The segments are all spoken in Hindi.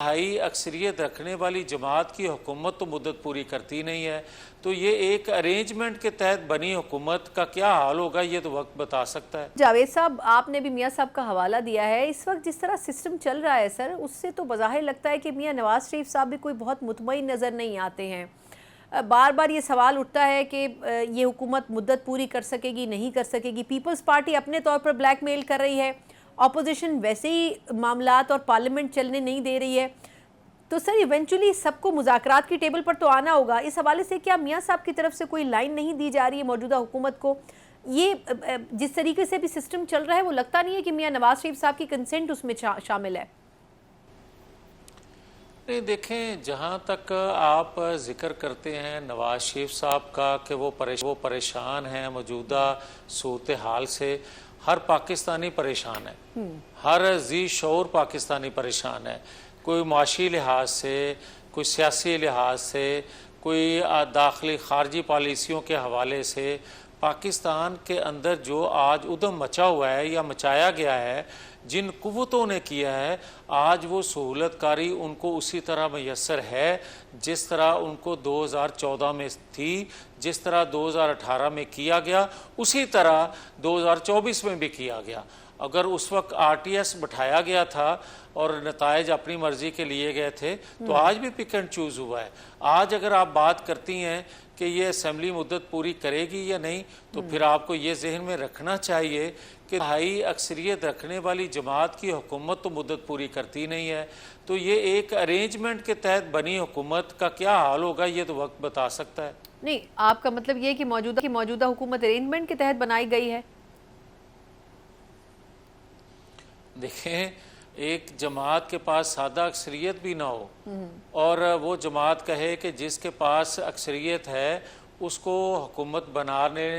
हाई अक्सरियत रखने वाली जमात की हुकूमत तो मुद्दत पूरी करती नहीं है, तो ये एक अरेंजमेंट के तहत बनी हुकूमत का क्या हाल होगा ये तो वक्त बता सकता है। जावेद साहब, आपने भी मियाँ साहब का हवाला दिया है। इस वक्त जिस तरह सिस्टम चल रहा है सर, उससे तो बज़ाहिर लगता है कि मियाँ नवाज शरीफ साहब भी कोई बहुत मुतमईन नज़र नहीं आते हैं। बार बार ये सवाल उठता है कि ये हुकूमत मुद्दत पूरी कर सकेगी, नहीं कर सकेगी। पीपल्स पार्टी अपने तौर पर ब्लैकमेल कर रही है, ऑपोजिशन वैसे ही मामलात और पार्लियामेंट चलने नहीं दे रही है। तो सर इवेंचुअली सबको मुज़ाकरात की टेबल पर तो आना होगा। इस हवाले से क्या मियाँ साहब की तरफ से कोई लाइन नहीं दी जा रही है मौजूदा हुकूमत को? ये जिस तरीके से भी सिस्टम चल रहा है वो लगता नहीं है कि मियाँ नवाज शरीफ साहब की कंसेंट उसमें शामिल है। नहीं, देखें, जहाँ तक आप जिक्र करते हैं नवाज शरीफ साहब का कि वो परेशान हैं मौजूदा सूरत हाल से, हर पाकिस्तानी परेशान है, हर जी शऊर पाकिस्तानी परेशान है। कोई माशी लिहाज से, कोई सियासी लिहाज से, कोई दाखिली खारजी पॉलिसियों के हवाले से पाकिस्तान के अंदर जो आज उधम मचा हुआ है या मचाया गया है, जिन कुव्वतों ने किया है, आज वो सहूलतकारी उनको उसी तरह मैसर है जिस तरह उनको 2014 में थी, जिस तरह 2018 में किया गया, उसी तरह 2024 में भी किया गया। अगर उस वक्त RTS बैठाया गया था और नतायज अपनी मर्जी के लिए गए थे तो आज भी पिक एंड चूज़ हुआ है। आज अगर आप बात करती हैं कि ये असम्बली मुद्दत पूरी करेगी या नहीं, तो फिर आपको ये जहन में रखना चाहिए कि हाई अक्सरियत रखने वाली जमात की हुकूमत तो मुद्दत पूरी करती नहीं है, तो ये एक अरेंजमेंट के तहत बनी हुकूमत का क्या हाल होगा ये तो वक्त बता सकता है। नहीं, आपका मतलब ये कि मौजूदा हुकूमत अरेंजमेंट के तहत बनाई गई है? देखें, एक जमात के पास सादा अक्सरियत भी ना हो और वो जमात कहे कि जिसके पास अक्सरियत है उसको हुकूमत बनाने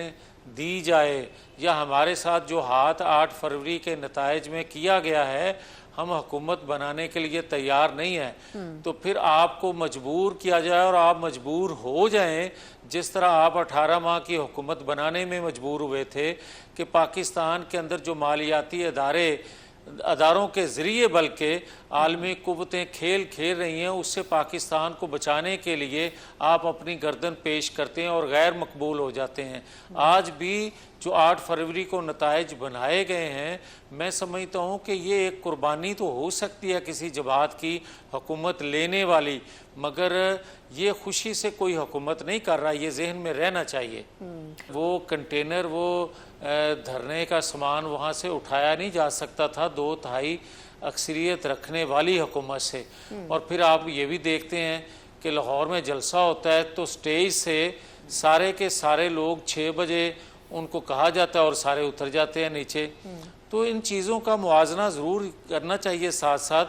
दी जाए, या हमारे साथ जो हाथ 8 फरवरी के नतायज में किया गया है हम हुकूमत बनाने के लिए तैयार नहीं हैं, तो फिर आपको मजबूर किया जाए और आप मजबूर हो जाएं, जिस तरह आप 18 माह की हुकूमत बनाने में मजबूर हुए थे कि पाकिस्तान के अंदर जो मालियाती अदारों के ज़रिए बल्कि आलमी कुव्वतें खेल खेल रही हैं, उससे पाकिस्तान को बचाने के लिए आप अपनी गर्दन पेश करते हैं और गैर मकबूल हो जाते हैं। आज भी जो 8 फरवरी को नताइज बनाए गए हैं, मैं समझता हूँ कि ये एक कुर्बानी तो हो सकती है किसी जमात की हुकूमत लेने वाली, मगर ये खुशी से कोई हुकूमत नहीं कर रहा, ये जहन में रहना चाहिए। वो कंटेनर, वो धरने का सामान वहाँ से उठाया नहीं जा सकता था 2/3 अक्सरियत रखने वाली हुकूमत से। और फिर आप ये भी देखते हैं कि लाहौर में जलसा होता है तो स्टेज से सारे के सारे लोग 6 बजे उनको कहा जाता है और सारे उतर जाते हैं नीचे। तो इन चीज़ों का मुआजना ज़रूर करना चाहिए साथ साथ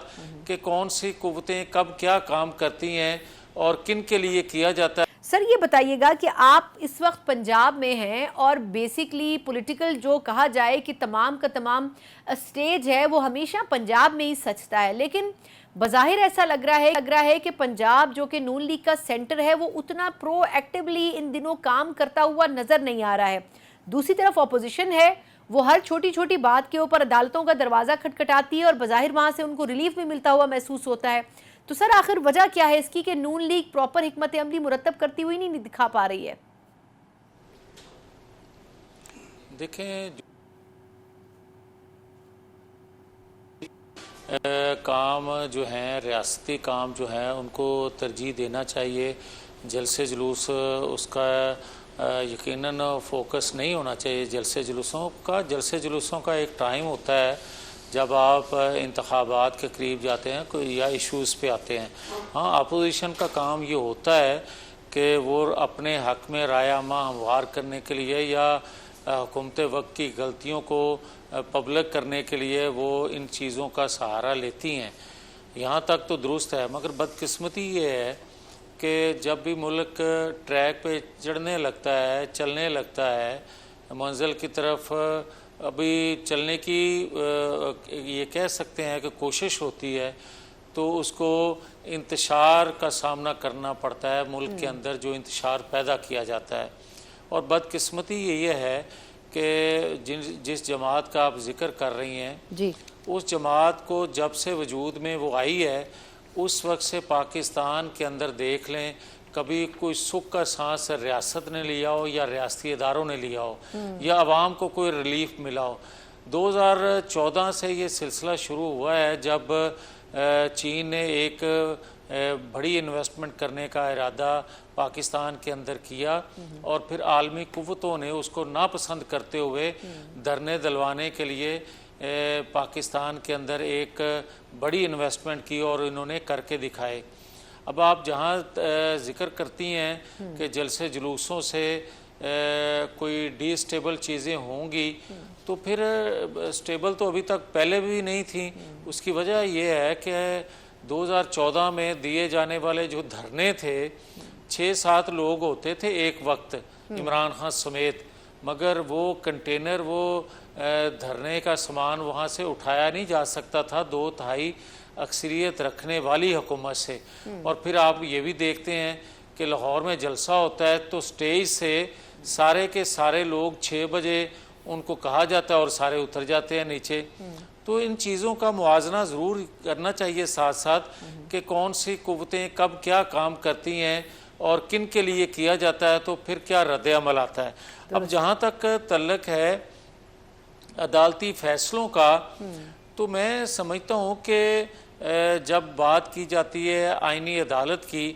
कि कौन सी कुव्वतें कब क्या काम करती हैं और किन के लिए किया जाता है। सर ये बताइएगा कि आप इस वक्त पंजाब में हैं और बेसिकली पॉलिटिकल जो कहा जाए कि तमाम का तमाम स्टेज है वो हमेशा पंजाब में ही सचता है, लेकिन बज़ाहिर ऐसा लग रहा है कि पंजाब जो कि नून लीग का सेंटर है वो उतना प्रोएक्टिवली इन दिनों काम करता हुआ नज़र नहीं आ रहा है। दूसरी तरफ अपोजिशन है, वो हर छोटी छोटी बात के ऊपर अदालतों का दरवाज़ा खटखटाती है और बज़ाहिर वहाँ से उनको रिलीफ भी मिलता हुआ महसूस होता है। तो सर आखिर वजह क्या है इसकी कि नून लीग प्रॉपर हिकमत अमली मुरतब करती हुई नहीं दिखा पा रही है? देखें, काम जो हैं, रियासती काम जो हैं, उनको तरजीह देना चाहिए। जलसे जुलूस उसका यकीनन फोकस नहीं होना चाहिए जलसे जुलूसों का एक टाइम होता है जब आप इंतखाबात के करीब जाते हैं कोई या इश्यूज़ पे आते हैं। हाँ, अपोजिशन का काम ये होता है कि वो अपने हक़ में राय आमा हमवार करने के लिए या हुकूमत वक्त की गलतियों को पब्लिक करने के लिए वो इन चीज़ों का सहारा लेती हैं। यहाँ तक तो दुरुस्त है, मगर बदकिस्मती ये है कि जब भी मुल्क ट्रैक पे चढ़ने लगता है, चलने लगता है, मंजिल की तरफ अभी चलने की ये कह सकते हैं कि कोशिश होती है, तो उसको इंतशार का सामना करना पड़ता है। मुल्क के अंदर जो इंतशार पैदा किया जाता है, और बदकिस्मती ये है कि जिस जमात का आप जिक्र कर रही हैं जी, उस जमात को जब से वजूद में वो आई है, उस वक्त से पाकिस्तान के अंदर देख लें, कभी कोई सुख का सांस रियासत ने लिया हो या रियासती इदारों ने लिया हो या आवाम को कोई रिलीफ मिला हो। 2014 से ये सिलसिला शुरू हुआ है जब चीन ने एक बड़ी इन्वेस्टमेंट करने का इरादा पाकिस्तान के अंदर किया और फिर आलमी कुव्वतों ने उसको नापसंद करते हुए धरने दिलवाने के लिए पाकिस्तान के अंदर एक बड़ी इन्वेस्टमेंट की और इन्होंने करके दिखाए। अब आप जहाँ जिक्र करती हैं कि जलसे जुलूसों से कोई डिस्टेबल चीज़ें होंगी, तो फिर स्टेबल तो अभी तक पहले भी नहीं थी। उसकी वजह ये है कि 2014 में दिए जाने वाले जो धरने थे, 6-7 लोग होते थे एक वक्त, इमरान खान समेत, मगर वो कंटेनर, वो धरने का सामान वहाँ से उठाया नहीं जा सकता था 2/3 अक्सरियत रखने वाली हुकूमत से। और फिर आप ये भी देखते हैं कि लाहौर में जलसा होता है तो स्टेज से सारे के सारे लोग 6 बजे उनको कहा जाता है और सारे उतर जाते हैं नीचे। तो इन चीज़ों का मुआजना ज़रूर करना चाहिए साथ साथ कि कौन सी कुव्वतें कब क्या काम करती हैं और किन के लिए किया जाता है, तो फिर क्या रद्द अमल आता है। अब जहाँ तक तल्लक है अदालती फैसलों का, तो मैं समझता हूँ कि जब बात की जाती है आईनी अदालत की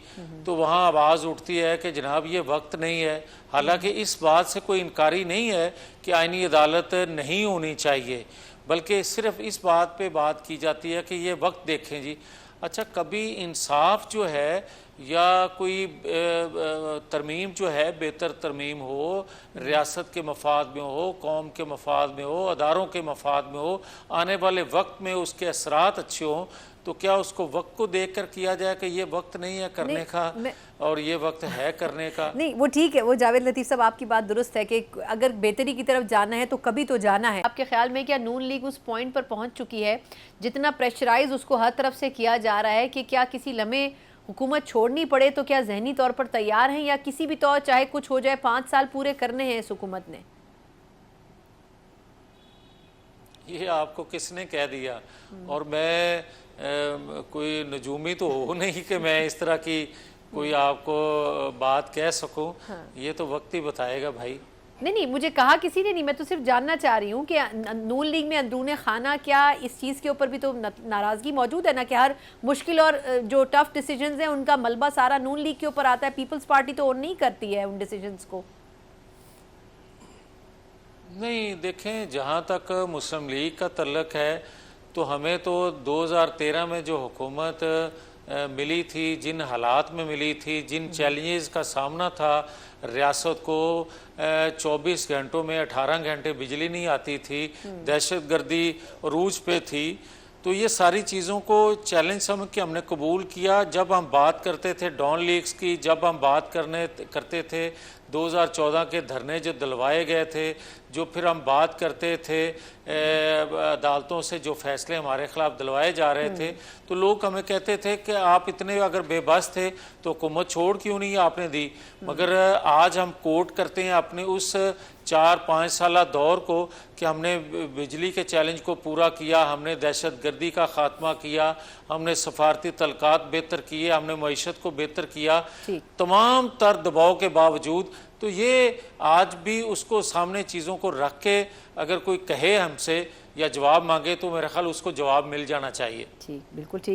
तो वहाँ आवाज़ उठती है कि जनाब ये वक्त नहीं है। हालांकि इस बात से कोई इनकारी नहीं है कि आईनी अदालत नहीं होनी चाहिए, बल्कि सिर्फ इस बात पे बात की जाती है कि ये वक्त देखें जी। अच्छा, कभी इंसाफ जो है या कोई तरमीम जो है बेहतर तरमीम हो, रियासत के मफाद में हो, कौम के मफाद में हो, अदारों के मफाद में हो, आने वाले वक्त में उसके असरात अच्छे हों, तो क्या उसको वक्त को देख कर किया जाए कि ये वक्त नहीं है करने का और ये वक्त है करने का? नहीं, वो ठीक है, वो जावेद लतीफ़ साहब आपकी बात दुरुस्त है कि अगर बेहतरी की तरफ जाना है तो कभी तो जाना है। आपके ख्याल में क्या नून लीग उस पॉइंट पर पहुंच चुकी है जितना प्रेशराइज उसको हर तरफ से किया जा रहा है कि क्या किसी लम्हे हुकूमत छोड़नी पड़े तो क्या जहनी तौर पर तैयार हैं, या किसी भी तौर चाहे कुछ हो जाए 5 साल पूरे करने हैं इस हुकूमत ने? ये आपको किसने कह दिया? और मैं कोई नजूमी तो हो नहीं कि मैं इस तरह की कोई आपको बात कह सकूं। ये तो वक्त ही बताएगा भाई। नहीं, मुझे कहा किसी ने नहीं, मैं तो सिर्फ जानना चाह रही हूँ कि नून लीग में अंदरूने खाना क्या इस चीज़ के ऊपर भी तो नाराज़गी मौजूद है ना, कि हर मुश्किल और जो टफ डिसीजंस हैं उनका मलबा सारा नून लीग के ऊपर आता है। पीपल्स पार्टी तो और नहीं करती है उन डिसीजंस को। नहीं, देखें, जहाँ तक मुस्लिम लीग का तल्लक है तो हमें तो 2013 में जो हुकूमत मिली थी, जिन हालात में मिली थी, जिन चैलेंजेस का सामना था, रियासत को 24 घंटों में 18 घंटे बिजली नहीं आती थी, दहशतगर्दी अरूज पे थी, तो ये सारी चीज़ों को चैलेंज समझ के हमने कबूल किया। जब हम बात करते थे डॉन लीग्स की, जब हम बात करते थे 2014 के धरने जो दिलवाए गए थे, जो फिर हम बात करते थे अदालतों से जो फैसले हमारे खिलाफ दिलवाए जा रहे थे, तो लोग हमें कहते थे कि आप इतने अगर बेबस थे तो हुकूमत छोड़ क्यों नहीं आपने दी। मगर आज हम कोट करते हैं अपने उस 4-5 साल दौर को कि हमने बिजली के चैलेंज को पूरा किया, हमने दहशतगर्दी का खात्मा किया, हमने सफारती तलकात बेहतर किए, हमने मईशत को बेहतर किया, तमाम तर दबाव के बावजूद। तो ये आज भी उसको सामने चीज़ों को रख के अगर कोई कहे हमसे या जवाब मांगे तो मेरा ख्याल उसको जवाब मिल जाना चाहिए। ठीक, बिल्कुल ठीक।